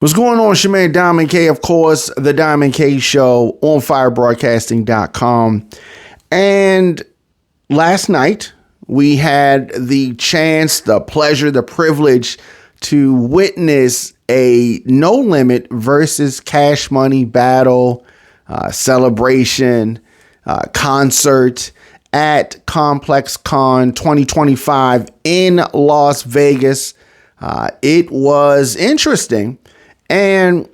What's going on? It's your man Diamond K, of course, the Diamond K Show on firebroadcasting.com. And last night we had the chance, the pleasure, the privilege to witness a No Limit versus Cash Money battle, celebration, concert at Complex Con 2025 in Las Vegas. It was interesting. And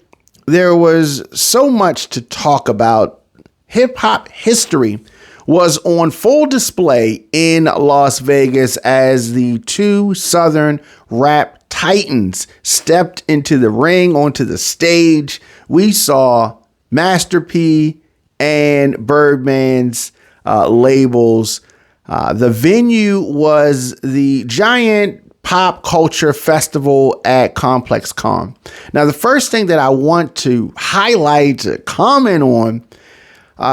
there was so much to talk about. Hip hop history was on full display in Las Vegas as the two Southern rap titans stepped into the ring, onto the stage. We saw Master P and Birdman's labels. The venue was the giant pop culture festival at Complex Con. Now, the first thing that I want to highlight, to comment on,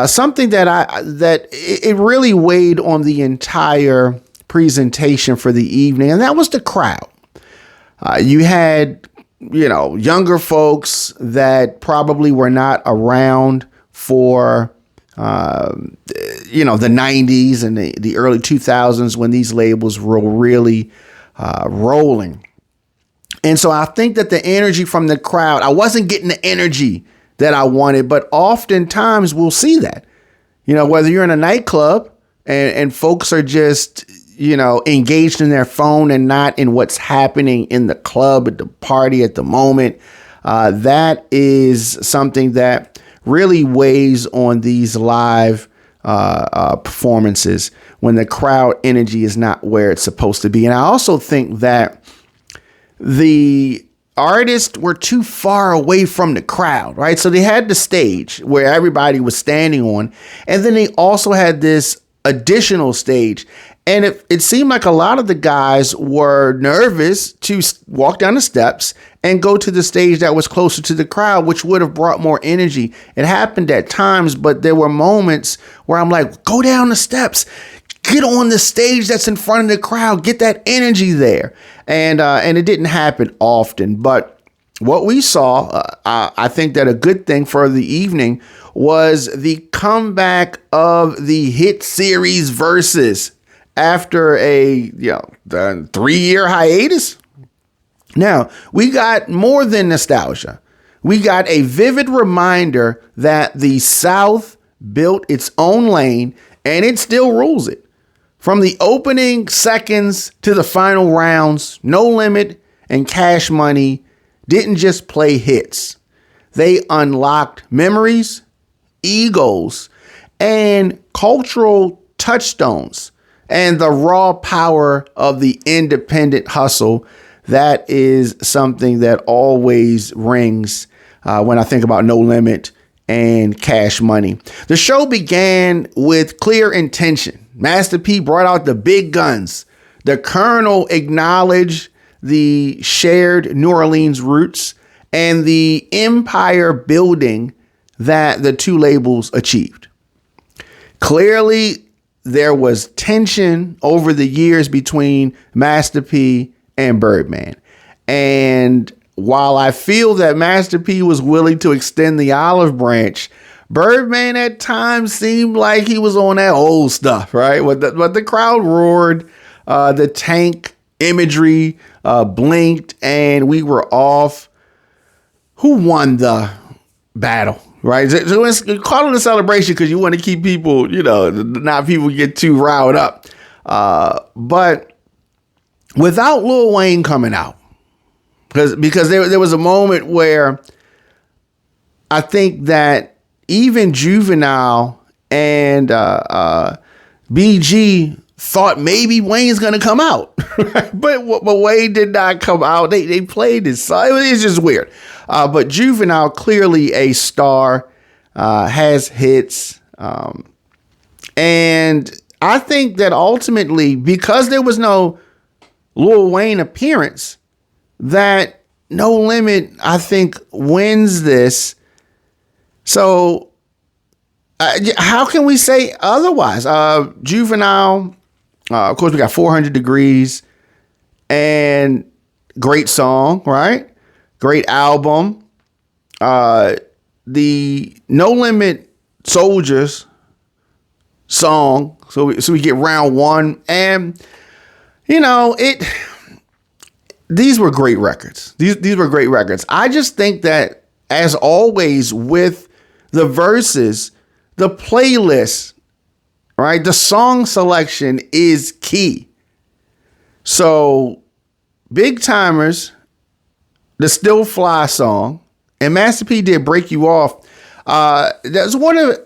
something that it really weighed on the entire presentation for the evening, and that was the crowd. You had, younger folks that probably were not around for, the 90s and the early 2000s when these labels were really rolling. And so I think that the energy from the crowd, I wasn't getting the energy that I wanted, but oftentimes we'll see that, whether you're in a nightclub and folks are just, engaged in their phone and not in what's happening in the club, at the party at the moment. That is something that really weighs on these live performances when the crowd energy is not where it's supposed to be. And I also think that the artists were too far away from the crowd, right? So they had the stage where everybody was standing on, and then they also had this additional stage. And it seemed like a lot of the guys were nervous to walk down the steps and go to the stage that was closer to the crowd, which would have brought more energy. It happened at times, but there were moments where I'm like, go down the steps, get on the stage that's in front of the crowd, get that energy there. And it didn't happen often. But what we saw, I think that a good thing for the evening was the comeback of the hit series Verzuz after a 3-year hiatus. Now, we got more than nostalgia. We got a vivid reminder that the South built its own lane and it still rules it. From the opening seconds to the final rounds, No Limit and Cash Money didn't just play hits. They unlocked memories, egos, and cultural touchstones, and the raw power of the independent hustle. That is something that always rings when I think about No Limit and Cash Money. The show began with clear intention. Master P brought out the big guns. The Colonel acknowledged the shared New Orleans roots and the empire building that the two labels achieved. Clearly, there was tension over the years between Master P and Birdman. And while I feel that Master P was willing to extend the olive branch, Birdman at times seemed like he was on that old stuff, right? But the crowd roared, the tank imagery blinked, and we were off. Who won the battle, right? So it's call it a celebration because you want to keep people, not people get too riled up. But without Lil Wayne coming out, because there was a moment where I think that even Juvenile and BG thought maybe Wayne's going to come out, but Wayne did not come out. They played his song. It's just weird. But Juvenile, clearly a star, has hits. And I think that ultimately, because there was no Lil Wayne appearance, that No Limit, I think, wins this. So how can we say otherwise? Juvenile, of course, we got 400 Degrees and great song, right? Great album. the No Limit Soldiers song. So we get round one, and these were great records. These were great records. I just think that, as always with the verses, the playlist, right, the song selection is key. So Big Timers, the Still Fly song, and Master P did Break You Off. That's one of,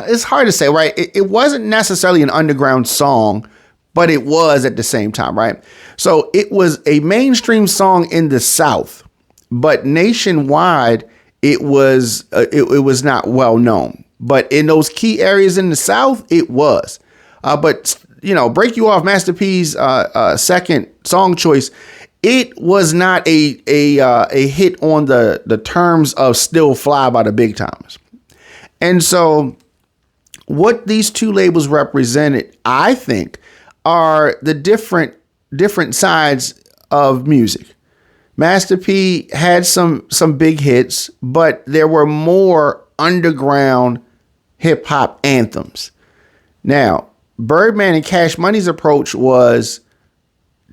it's hard to say, right? It wasn't necessarily an underground song, but it was at the same time, right? So it was a mainstream song in the South, but nationwide, it was not well known. But in those key areas in the South, it was. But Break You Off, Master P's second song choice, it was not a hit on the terms of Still Fly by the Big Timers. And so what these two labels represented, I think, are the different sides of music. Master P had some big hits, but there were more underground hip hop anthems. Now, Birdman and Cash Money's approach was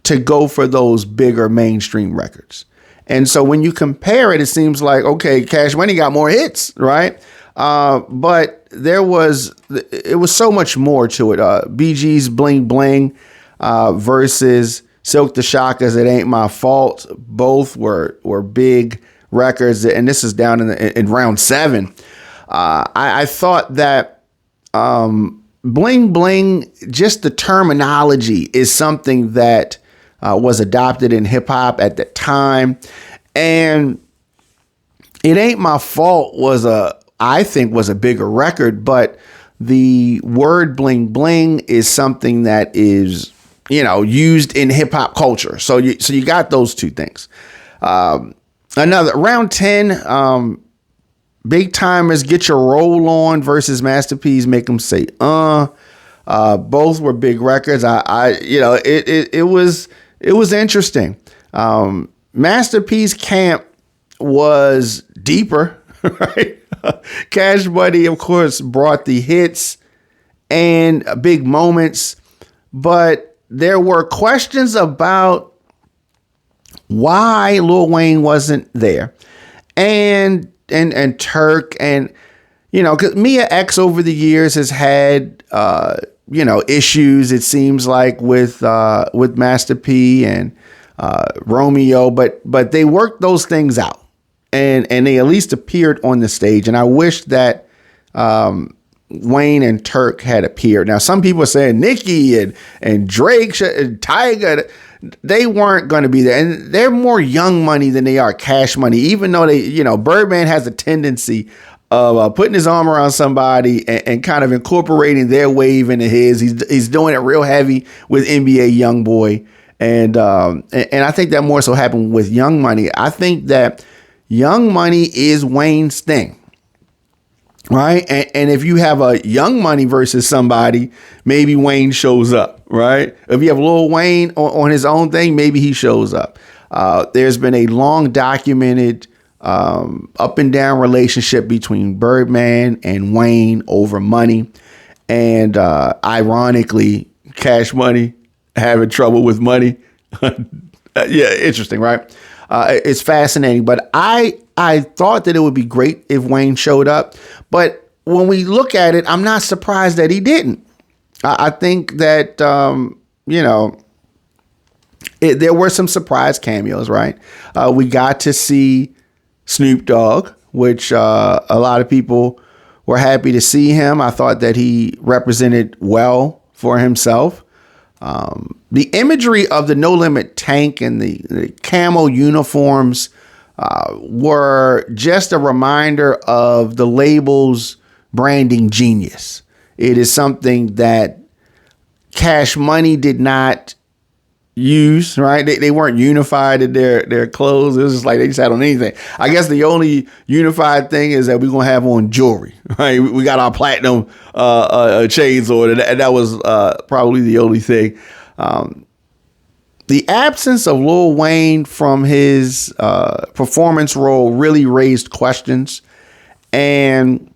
to go for those bigger mainstream records. And so when you compare it, it seems like, okay, Cash Money got more hits, right? But it was so much more to it. BG's Bling Bling versus Silkk the Shocker's It Ain't My Fault. Both were big records, and this is down in round 7. I thought that Bling Bling, just the terminology is something that was adopted in hip hop at the time, and It Ain't My Fault I think was a bigger record, but the word bling bling is something that is, used in hip hop culture. So you got those two things. Another round 10, Big Timers Get Your Roll On versus Master P's Make Em Say both were big records. It was interesting. Master P's camp was deeper, right? Cash Money, of course, brought the hits and big moments, but there were questions about why Lil Wayne wasn't there, and Turk, and because Mia X over the years has had issues, it seems like, with Master P and Romeo, but they worked those things out. And they at least appeared on the stage. And I wish that Wayne and Turk had appeared. Now, some people are saying Nicki and Drake and Tyga, they weren't going to be there. And they're more Young Money than they are Cash Money, even though Birdman has a tendency of putting his arm around somebody and kind of incorporating their wave into his. He's doing it real heavy with NBA Youngboy. And I think that more so happened with Young Money. I think that Young Money is Wayne's thing, right? And if you have a Young Money versus somebody, maybe Wayne shows up, right? If you have Lil Wayne on his own thing, maybe he shows up. There's been a long documented up and down relationship between Birdman and Wayne over money. And ironically, Cash Money having trouble with money. Yeah, interesting, right? It's fascinating, but I thought that it would be great if Wayne showed up. But when we look at it, I'm not surprised that he didn't. I think that, there were some surprise cameos, right? We got to see Snoop Dogg, which a lot of people were happy to see him. I thought that he represented well for himself. The imagery of the No Limit tank and the camo uniforms were just a reminder of the label's branding genius. It is something that Cash Money did not use, right? They weren't unified in their clothes. It was just like they just had on anything. I guess the only unified thing is that we're going to have on jewelry, right? We got our platinum chains on, and that was probably the only thing. the absence of Lil Wayne from his performance role really raised questions. And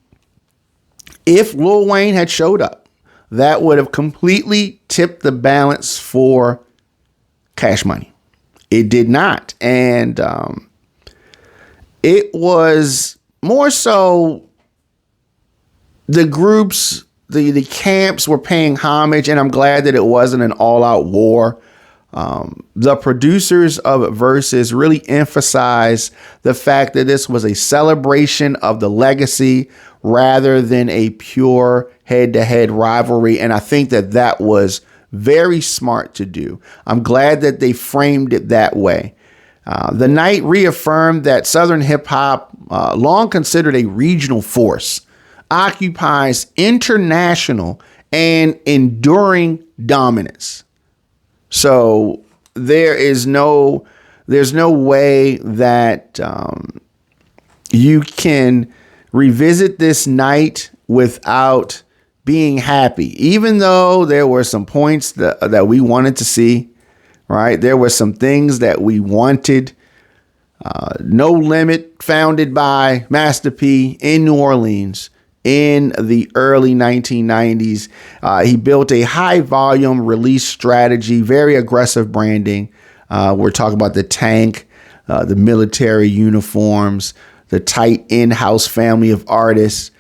if Lil Wayne had showed up, that would have completely tipped the balance for Cash Money. It did not. And it was more so the groups, the camps were paying homage, and I'm glad that it wasn't an all-out war. The producers of Verzuz really emphasized the fact that this was a celebration of the legacy rather than a pure head-to-head rivalry. And I think that that was very smart to do. I'm glad that they framed it that way. The night reaffirmed that Southern hip hop, long considered a regional force, occupies international and enduring dominance. So there's no way that you can revisit this night without being happy, even though there were some points that we wanted to see, right? There were some things that we wanted. No Limit, founded by Master P in New Orleans in the early 1990s. He built a high volume release strategy, very aggressive branding. We're talking about the tank, the military uniforms, the tight in-house family of artists.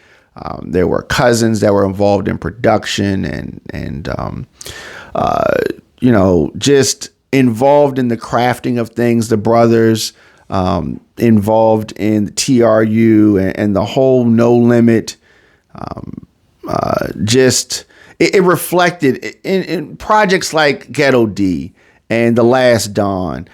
There were cousins that were involved in production and just involved in the crafting of things. The brothers involved in the TRU and the whole No Limit. It reflected in projects like Ghetto D and The Last Dawn.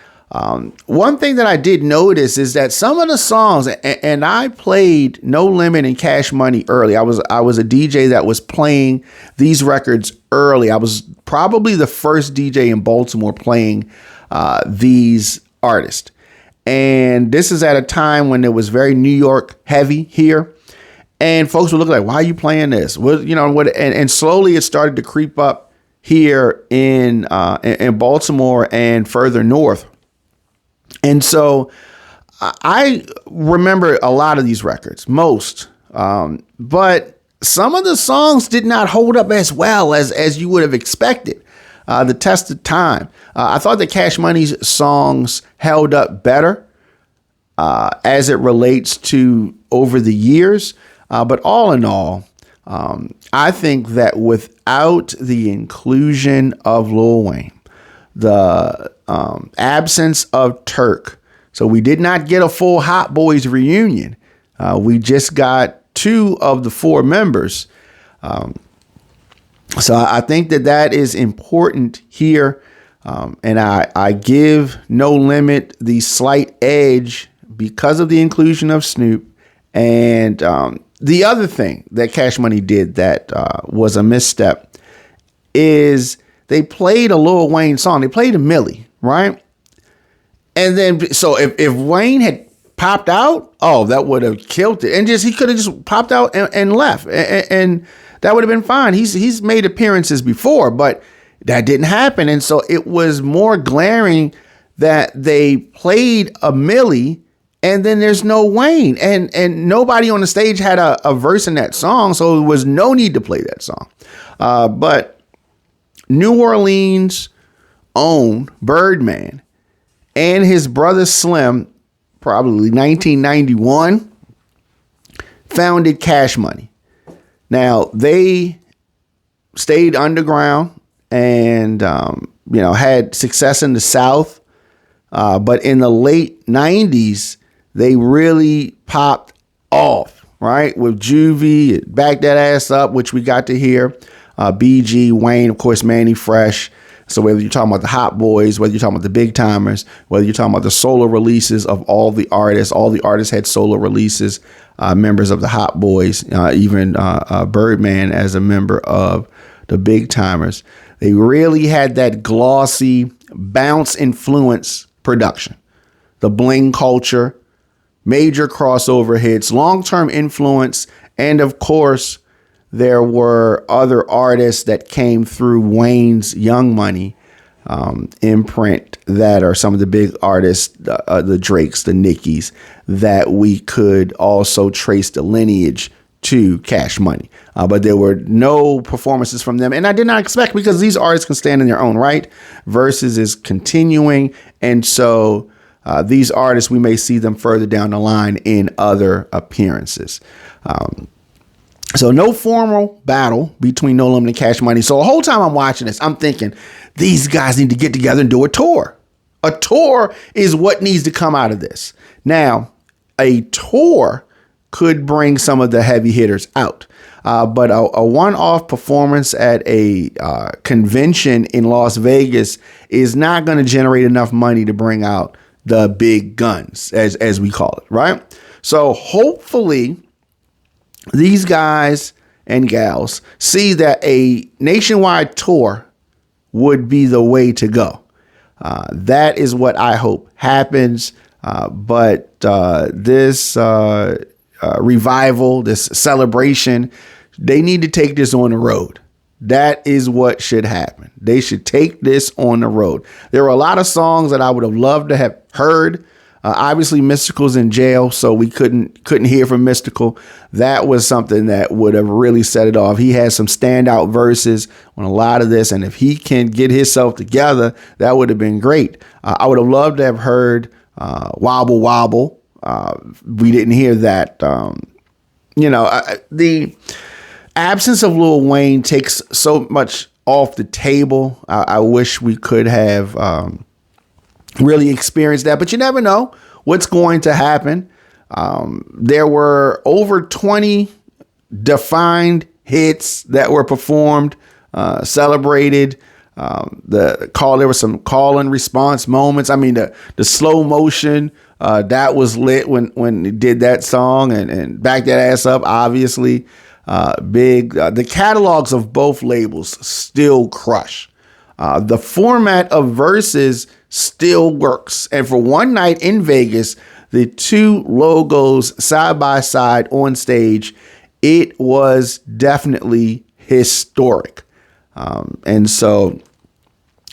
One thing that I did notice is that some of the songs, and I played No Limit and Cash Money early. I was a DJ that was playing these records early. I was probably the first DJ in Baltimore playing these artists. And this is at a time when it was very New York heavy here. And folks would look like, why are you playing this? Well, and slowly it started to creep up here in Baltimore and further north. And so I remember a lot of these records, most, but some of the songs did not hold up as well as you would have expected. The test of time. I thought that Cash Money's songs held up better as it relates to over the years. But all in all, I think that without the inclusion of Lil Wayne, the absence of Turk, so we did not get a full Hot Boys reunion. We just got 2 of the 4 members. So I think that is important here. And I give No Limit the slight edge because of the inclusion of Snoop. And the other thing that Cash Money did that was a misstep is they played a Lil Wayne song. They played a Millie, right? And then, so if Wayne had popped out, that would have killed it. And he could have just popped out and left. And that would have been fine. He's made appearances before, but that didn't happen. And so it was more glaring that they played a Millie and then there's no Wayne, and nobody on the stage had a verse in that song. So there was no need to play that song. But New Orleans' own Birdman and his brother Slim, probably 1991, founded Cash Money. Now, they stayed underground and, had success in the South. But in the late 90s, they really popped off, right? With Juvie, Back That Azz Up, which we got to hear. BG, Wayne, of course, Mannie Fresh. So whether you're talking about the Hot Boys, whether you're talking about the Big Timers, whether you're talking about the solo releases of all the artists had solo releases, members of the Hot Boys, even Birdman as a member of the Big Timers. They really had that glossy bounce influence production, the bling culture, major crossover hits, long-term influence, and of course, there were other artists that came through Wayne's Young Money imprint that are some of the big artists, the Drakes, the Nickys, that we could also trace the lineage to Cash Money. But there were no performances from them. And I did not expect, because these artists can stand in their own right. Verzuz is continuing. And so these artists, we may see them further down the line in other appearances. So no formal battle between No Limit and Cash Money. So the whole time I'm watching this, I'm thinking these guys need to get together and do a tour. A tour is what needs to come out of this. Now, a tour could bring some of the heavy hitters out. But a one-off performance at a convention in Las Vegas is not going to generate enough money to bring out the big guns, as we call it, right? So hopefully these guys and gals see that a nationwide tour would be the way to go. That is what I hope happens. But this revival, this celebration, they need to take this on the road. That is what should happen. They should take this on the road. There were a lot of songs that I would have loved to have heard. Obviously, Mystikal's in jail, so we couldn't hear from Mystikal. That was something that would have really set it off. He has some standout verses on a lot of this, and if he can get himself together, that would have been great. I would have loved to have heard Wobble Wobble. We didn't hear that. The absence of Lil Wayne takes so much off the table. I wish we could have really experienced that, but you never know what's going to happen. There were over 20 defined hits that were performed, celebrated. There were some call and response moments. I mean, the slow motion, that was lit when he did that song, and Back That Azz Up, obviously, big. The catalogs of both labels still crush. The format of Verzuz still works. And for one night in Vegas, the two logos side by side on stage, it was definitely historic. And so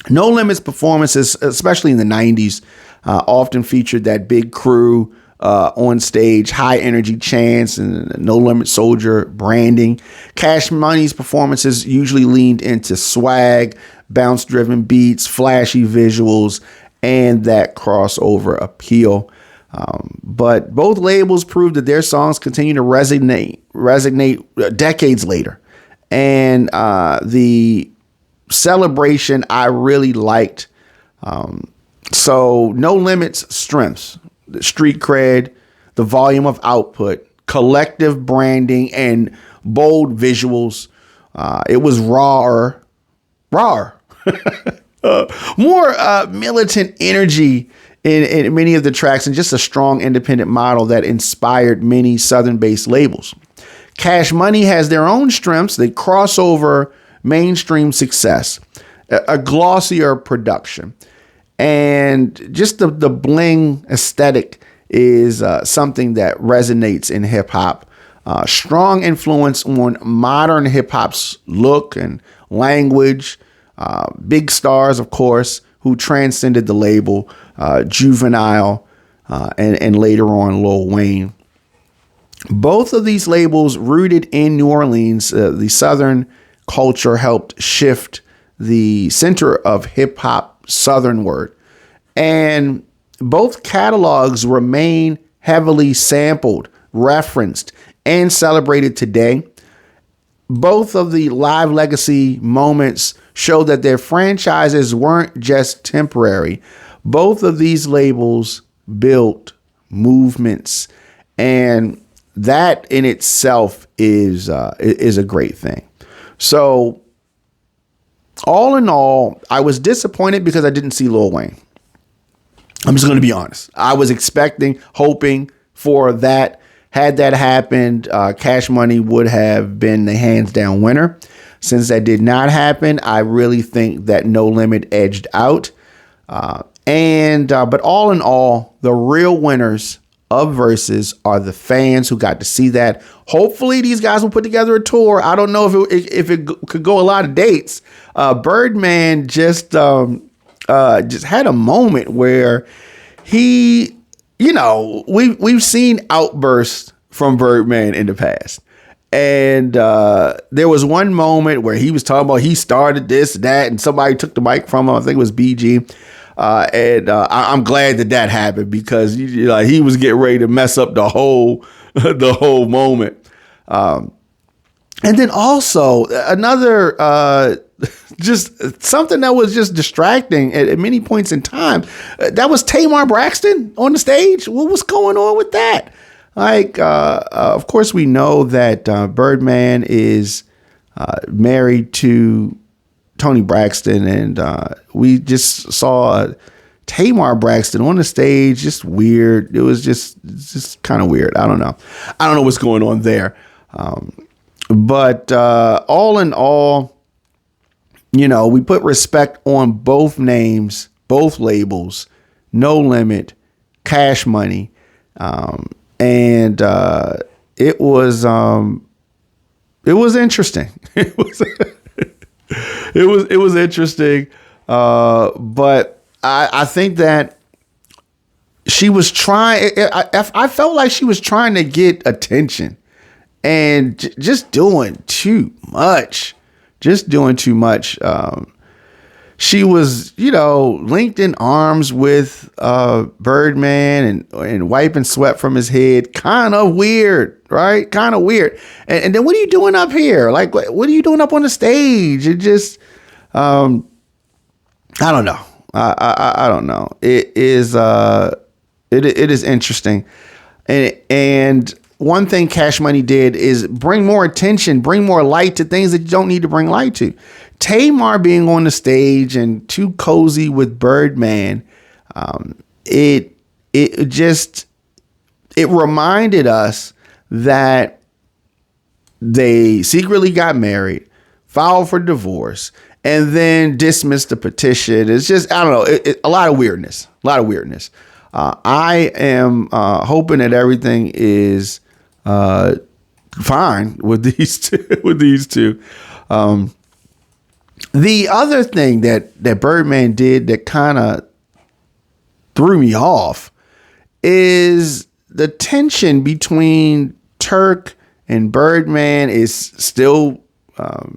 No Limit's performances, especially in the 90s, often featured that big crew on stage, high energy chants and No Limit Soldier branding. Cash Money's performances usually leaned into swag, bounce driven beats, flashy visuals, and that crossover appeal. But both labels proved that their songs continue to resonate decades later. And the celebration I really liked. So No Limit's strengths, the street cred, the volume of output, collective branding, and bold visuals. It was rawer, more militant energy in many of the tracks, and just a strong independent model that inspired many Southern-based labels. Cash Money has their own strengths. They cross over mainstream success, a glossier production, and just the bling aesthetic is something that resonates in hip hop. Strong influence on modern hip hop's look and language. Big stars, of course, who transcended the label, Juvenile, and later on Lil Wayne. Both of these labels rooted in New Orleans, the Southern culture helped shift the center of hip hop Southernward. And both catalogs remain heavily sampled, referenced, and celebrated today. Both of the Live Legacy moments show that their franchises weren't just temporary. Both of these labels built movements, and that in itself is a great thing. So all in all, I was disappointed because I didn't see Lil Wayne. I'm just going to be honest. I was expecting, hoping for that. Had that happened, Cash Money would have been the hands down winner. Since that did not happen, I really think that No Limit edged out. But all in all, the real winners of Verzuz are the fans who got to see that. Hopefully these guys will put together a tour. I don't know if it could go a lot of dates. Birdman just just had a moment where he, we've seen outbursts from Birdman in the past. And there was one moment where he was talking about he started this, that, and somebody took the mic from him. I think it was BG. I'm glad that happened because he was getting ready to mess up the whole moment. And then also another just something that was just distracting at many points in time. That was Tamar Braxton on the stage. What was going on with that? Of course, we know that Birdman is married to Toni Braxton, and we just saw Tamar Braxton on the stage. Just weird. It was just kind of weird. I don't know what's going on there. But all in all, we put respect on both names, both labels, No Limit, Cash Money. And it was interesting. It was interesting. But I think that she was trying. I felt like she was trying to get attention and just doing too much. She was, linked in arms with Birdman and wiping sweat from his head. Kind of weird, right? Kind of weird. And then what are you doing up here? Like, what are you doing up on the stage? It just, I don't know. I don't know. It is interesting. And one thing Cash Money did is bring more attention, bring more light to things that you don't need to bring light to. Tamar being on the stage and too cozy with Birdman, it reminded us that they secretly got married, filed for divorce, and then dismissed the petition. It's just, I don't know, a lot of weirdness. I am hoping that everything is fine with these two. The other thing that Birdman did that kind of threw me off is the tension between Turk and Birdman is still a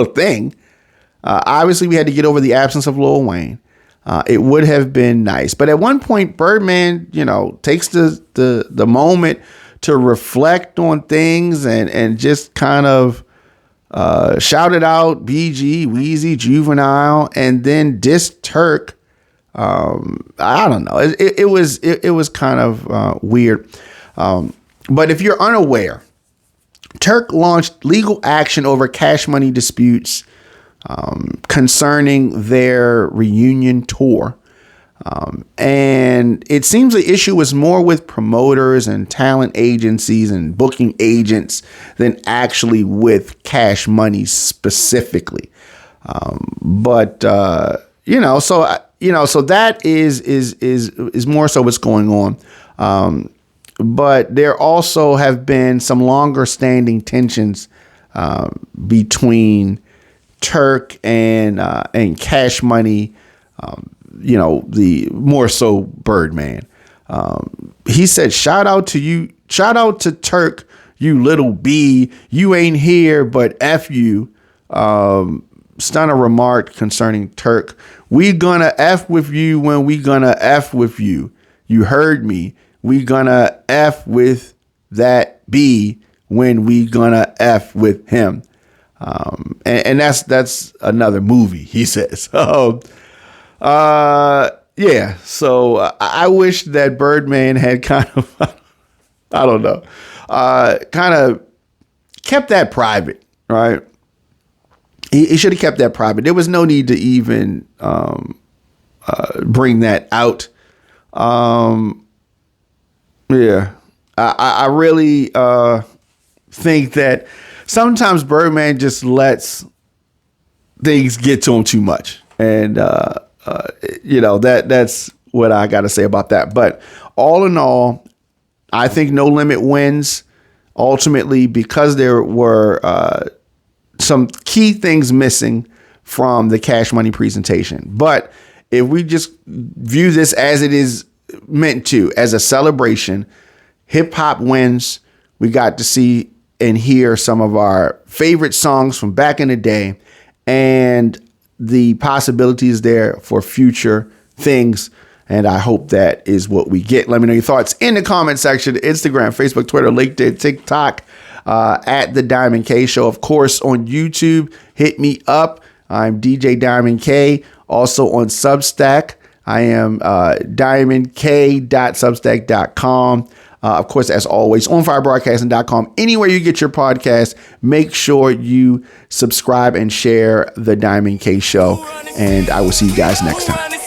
thing. Obviously, we had to get over the absence of Lil Wayne. It would have been nice, but at one point, Birdman, takes the moment to reflect on things and just kind of shouted out BG, Weezy, Juvenile, and then dissed Turk. I don't know. It was kind of weird. But if you're unaware, Turk launched legal action over Cash Money disputes concerning their reunion tour. And it seems the issue was more with promoters and talent agencies and booking agents than actually with Cash Money specifically. So that is more so what's going on. But there also have been some longer standing tensions between Turk and Cash Money. The more so Birdman. He said, shout out to Turk, you little B, you ain't here, but F you. Stunner remarked concerning Turk, we gonna F with you when we gonna F with you. You heard me. We gonna F with that B when we gonna F with him. And that's another movie, he says. Yeah, so I wish that Birdman had kind of, I don't know, kind of kept that private, right? He should have kept that private. There was no need to even bring that out. Yeah, I really think that sometimes Birdman just lets things get to him too much. And, that's what I got to say about that. But all in all, I think No Limit wins ultimately because there were some key things missing from the Cash Money presentation. But if we just view this as it is meant to, as a celebration, hip hop wins. We got to see and hear some of our favorite songs from back in the day, and the possibilities there for future things. And I hope that is what we get. Let me know your thoughts in the comment section. Instagram, Facebook, Twitter, LinkedIn, TikTok, at The Diamond K Show. Of course, on YouTube, hit me up. I'm DJ Diamond K. Also on Substack, I am diamondk.substack.com. Of course, as always, onfirebroadcasting.com. Anywhere you get your podcast, make sure you subscribe and share The Diamond K Show. And I will see you guys next time.